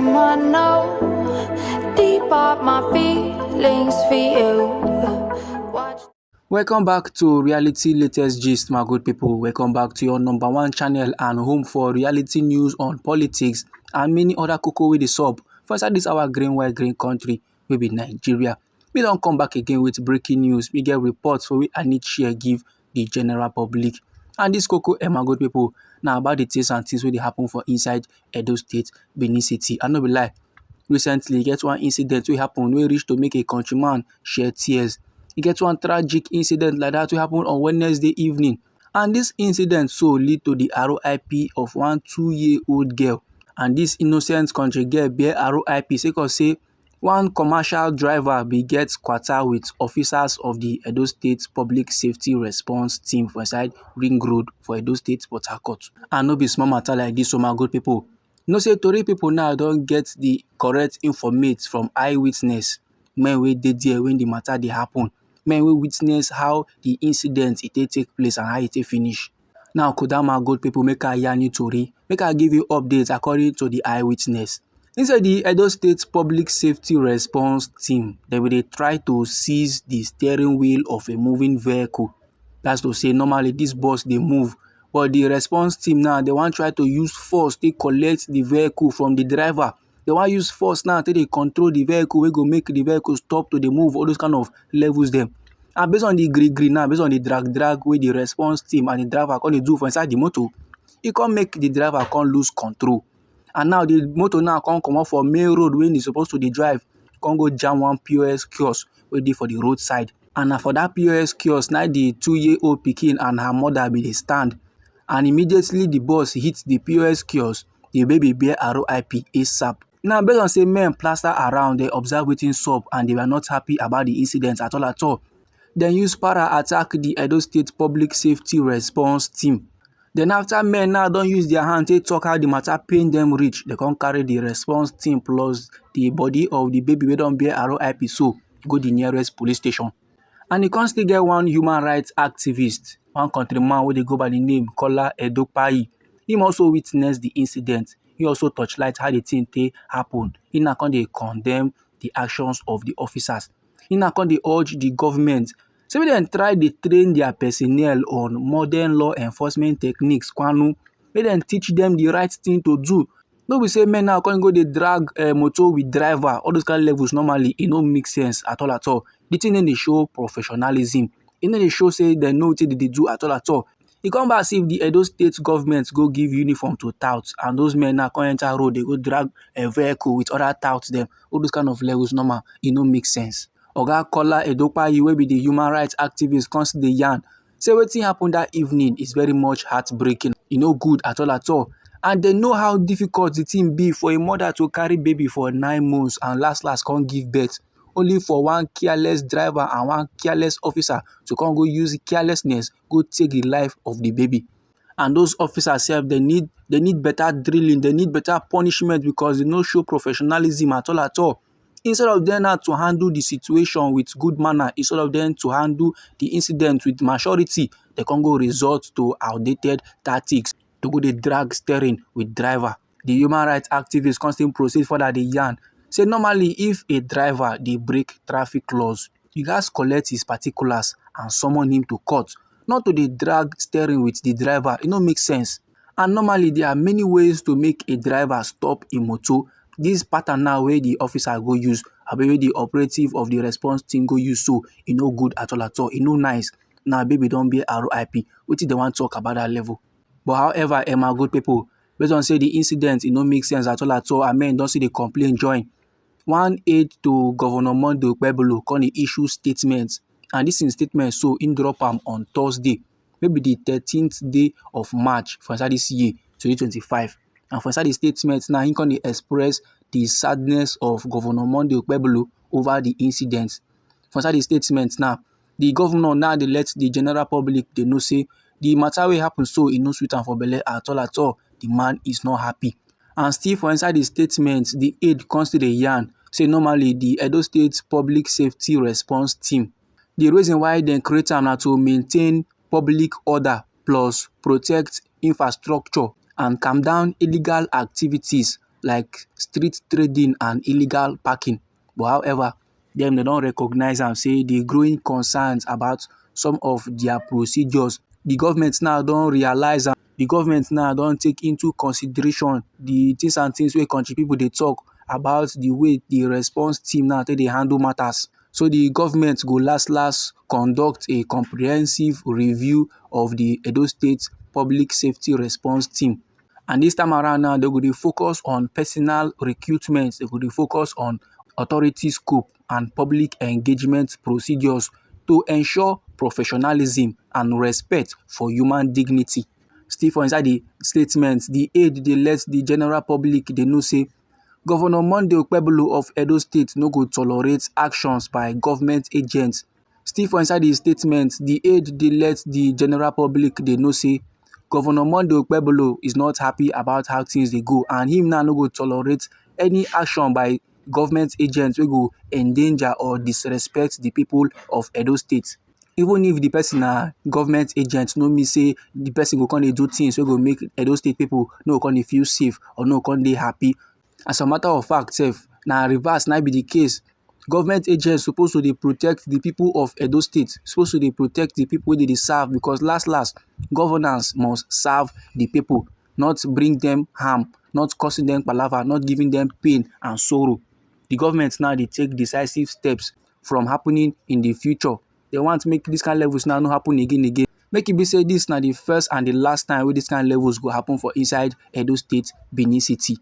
I know deep up my feelings for you. Welcome back to Reality Latest Gist, my good people. Welcome back to your #1 channel and home for reality news on politics and many other cocoa with the sub. For inside this our green country, we be Nigeria. We don't come back again with breaking news. We get reports for we I need share give the general public. And this cocoa, my good people, now about the things and things wey dey happen for inside Edo State, Benin City. I no be lie. Recently, get one incident wey happen wey reach to make a countryman shed tears. E get one tragic incident like that wey happen on Wednesday evening, and this incident so lead to the RIP of one 2-year-old girl. And this innocent country girl bear RIP sake of say one commercial driver be get kwata with officers of the Edo State Public Safety Response Team for inside Ring Road for Edo State, Port Harcourt. And no be small matter like this, so my good people. No say tori people now don get the correct informate from Eyewitness, men wey dey there when the matter dey happen, men wey witness how the incident take place and how it finish. Now Kodama good people, make I yarn you tori, make I give you updates according to the Eyewitness. Inside the Edo State Public Safety Response Team, they will try to seize the steering wheel of a moving vehicle. That's to say normally this bus dey move, but the response team now they want try to use force to collect the vehicle from the driver. They want use force now to they control the vehicle. We go make the vehicle stop to the move. All those kind of levels them. And based on the green now, based on the drag with the response team and the driver can do for inside the motor, it can make the driver can lose control. And now the motor now can come off for main road when he's supposed to the drive, can go jam one POS kiosk waiting for the roadside. And now for that POS kiosk, now the 2-year-old pikin and her mother be the stand. And immediately the bus hits the POS kiosk, the baby bear RIP ASAP. Now based on say men plaster around, they observe wetin sup and they were not happy about the incident at all. Then use para attack the Edo State Public Safety Response Team. Then after men now don't use their hand to talk how the matter pain them reach, they can carry the response team plus the body of the baby we don't bear RIP so go the nearest police station. And you can still get one human rights activist, one countryman where they go by the name Kpai. Him also witnessed the incident. He also touchlight how the thing happened. He now can they condemn the actions of the officers. He now can they urge the government. So we then try to train their personnel on modern law enforcement techniques. They then teach them the right thing to do. No, we say men now can go they drag motor with driver. All those kind of levels normally it don't make sense at all. The thing then they show professionalism. And then they show say they know what they do at all. It come back see if the Edo State government go give uniform to touts and those men now can enter road, they go drag a vehicle with other touts them. All those kind of levels normal, it don't make sense. Oga Kola Kpai wey be the human rights activist constantly yarn. Say wetin happened that evening is very much heartbreaking. It no good at all. And they know how difficult the thing be for a mother to carry baby for 9 months and last can't give birth. Only for one careless driver and one careless officer to come go use carelessness go take the life of the baby. And those officers self they need better drilling, they need better punishment because they no show professionalism at all. Instead of them now to handle the situation with good manner, instead of them to handle the incident with maturity, they can go resort to outdated tactics to go the drag steering with driver. The human rights activists constantly proceed further the yarn. Say normally if a driver they break traffic laws, you guys collect his particulars and summon him to court. Not to the drag steering with the driver, it don't make sense. And normally there are many ways to make a driver stop a motor. This pattern now where the officer go use, where the operative of the response team go use, so it no good at all. It no nice. Now baby don't be RIP. What did they want to talk about that level? But however, my good people, based on say the incident, it no make sense at all. I mean, don't see the complaint join. One aide to Governor Monday Agboro can issue statements, and this in statement so in drop on Thursday, maybe the 13th day of March for this year 2025. And for the statement now, he can express the sadness of Governor Monday Agboro over the incident. For the statement now, the governor now they let the general public they know say the matter will happen so it no sweet and for belle at all. The man is not happy. And still for inside the statement, the aide constantly yarn say normally the Edo State Public Safety Response Team, the reason why they create am na to maintain public order plus protect infrastructure and calm down illegal activities like street trading and illegal parking. But however, dem dey don recognize am say the growing concerns about some of their procedures. The government now don realize am. The government now don take into consideration the things and things wey country people dey talk about the way the response team now take dey handle matters. So the government go last conduct a comprehensive review of the Edo State Public Safety Response Team. And this time around now, they go dey focus on personal recruitment, they go dey focus on authority scope and public engagement procedures to ensure professionalism and respect for human dignity. Still for inside the statement, the aide dey let the general public dey know say Governor Monday Okpebholo of Edo State no go tolerate actions by government agents. Still for inside the statement, the aide dey let the general public dey know say Governor Monday Okpebholo is not happy about how things dey go, and him now no go tolerate any action by government agents wey go endanger or disrespect the people of Edo State. Even if the person na government agent, no mean say the person go come dey do things wey go make Edo State people no go come dey feel safe or no go come dey happy. As a matter of fact sef, na reverse na be the case. Government agents suppose to dey protect the people of Edo State, suppose to dey protect the people wey dey serve, because last governance must serve the people, not bring them harm, not causing them palava, not giving them pain and sorrow. The government now dey take decisive steps from happening in the future. They want make this kind of levels now no happen again. Make e be say this na the first and the last time wey this kind of levels go happen for inside Edo State, Benin City.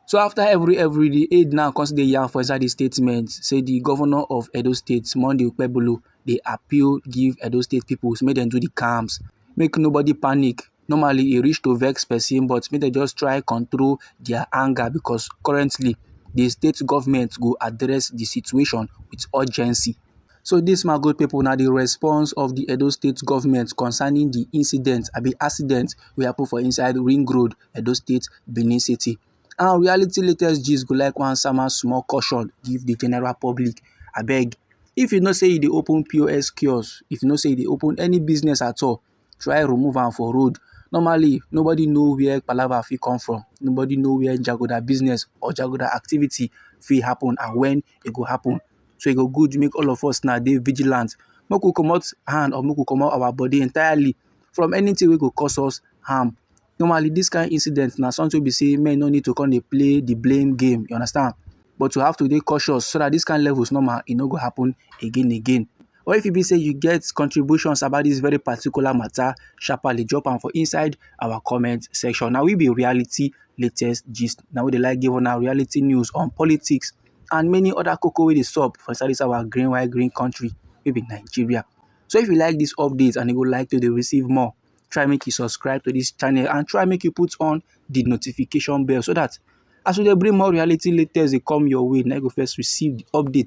So after every the aide now consider yarn for inside the statement, say the governor of Edo State, Monday Okpebholo, dey appeal give Edo State people make dem do the calms, make nobody panic. Normally e reach to vex person, but make dem just try control their anger, because currently the state government go address the situation with urgency. So this, my good people, na the response of the Edo State government concerning the incident, accident wey happen for inside Ring Road, Edo State, Benin City. And reality latest gist go like one sama small caution give the general public. Abeg, if you know say you dey open POS kiosk, if you know say you dey open any business at all, try remove am for road. Normally, nobody know where palava fit come from. Nobody know where jagoda business or jagoda activity fit happen and when e go happen. So e go good make all of us now dey vigilant. Make we comot hand or make we comot our body entirely from anything wey go cause us harm. Normally, this kind of incident na something wey be say men no need to come dey play the blame game, you understand? But you have to dey cautious so that this kind of levels normal e no go happen again. Or if e be say you get contributions about this very particular matter, sharply drop am for inside our comment section. Now we be reality latest gist. Now we dey like give una reality news on politics and many other koko wey dey sup for inside this our green country wey be Nigeria. So if you like this update and you would like to dey receive more, try make you subscribe to this channel and try make you put on the notification bell so that as we dey bring more reality latest dey come your way, na you go first receive the update.